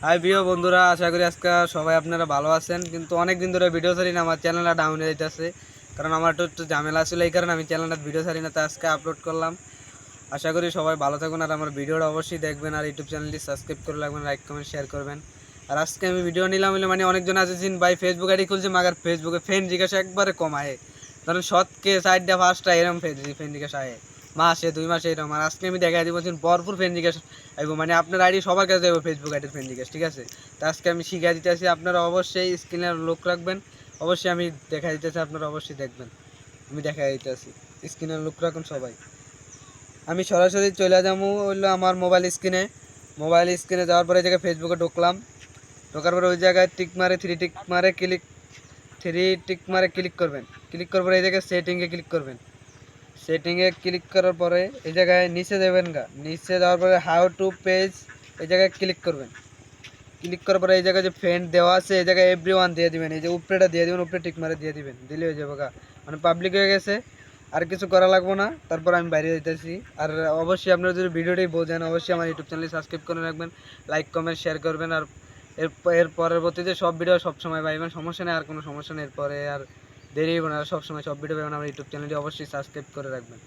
High প্রিয় বন্ধুরা, আশা করি আজকে সবাই আপনারা ভালো আছেন। কিন্তু অনেক দিন ধরে ভিডিও ছাড়ি না, আমার চ্যানেলটা ডাউন হয়ে যাইতেছে। কারণ আমার একটু ঝামেলা ছিল, এই কারণে আমি চ্যানেলটা ভিডিও ছাড়ি না, তো আজকে আপলোড করলাম। আশা করি সবাই ভালো থাকুন, আর আমার ভিডিওটা অবশ্যই দেখবেন, আর ইউটিউব চ্যানেলটি সাবস্ক্রাইব করে রাখবেন, লাইক কমেন্ট শেয়ার করবেন। আর আজকে আমি ভিডিও নিলাম হলে মানে অনেকজন আছে যিনি ভাই ফেসবুক আইডি খুলছে, মাগার ফেসবুকে ফ্রেন্ড জিজ্ঞাসা একবারে কম আয়। ধরেন শতকে 4টা 5টা এরকম ফ্রেন্ড জিজ্ঞাসা আয়, মাসে 2 মাসে এরকম। আর আজকে আমি দেখাই দিব ভরপুর ফ্রেন্ড জিজ্ঞাসা আইব, মানে আপনার আইডি সবার কাছে যাবো, ফেসবুক আইডির ফ্রেন্ড জিজ্ঞাসা, ঠিক আছে? তো আজকে আমি শিখিয়ে দিতেছি, আপনারা অবশ্যই স্ক্রিনে লোক রাখবেন। অবশ্যই আমি দেখা দিতেছি, আপনারা অবশ্যই দেখবেন। আমি দেখা দিতেছি, স্ক্রিনে লোক রাখুন সবাই। আমি সরাসরি চলে যাবো হইলো আমার মোবাইল স্ক্রিনে যাওয়ার পরে এই জায়গায় ফেসবুকে ঢুকলাম। ঢোকার পরে ওই জায়গায় থ্রি টিক মারে ক্লিক করবেন। ক্লিক করার পরে এই জায়গায় সেটিংয়ে ক্লিক করবেন। সেটিংয়ে ক্লিক করার পরে এই জায়গায় নিচে যাবেন নিচে যাওয়ার পরে হাউ টু পেজ এই জায়গায় ক্লিক করবেন। ক্লিক করার পরে এই জায়গায় যে ফ্রেন্ড দেওয়া আছে এই জায়গায় এভরিওয়ান দিয়ে দিবেন, এই যে উপরেটা দিয়ে দিবেন, উপরে টিক মারে দিয়ে দিবেন, দিলে হয়ে যাবে মানে পাবলিক হয়ে গেছে। আর কিছু করা লাগবে না, তারপর আমি বাইরে যেতেছি। আর অবশ্যই আপনারা যদি ভিডিওটি বোঝেন অবশ্যই আমার ইউটিউব চ্যানেল সাবস্ক্রাইব করে রাখবেন, লাইক কমেন্ট শেয়ার করবেন। আর এর পরবর্তীতে সব ভিডিও সবসময় পাইবেন, সমস্যা নেই, আর কোনো সমস্যা নেই। এরপরে আর দেরি হইব না, সবসময় সব ভিডিও পাবেন। আমার ইউটিউব চ্যানেলটি অবশ্যই সাবস্ক্রাইব করে রাখবেন।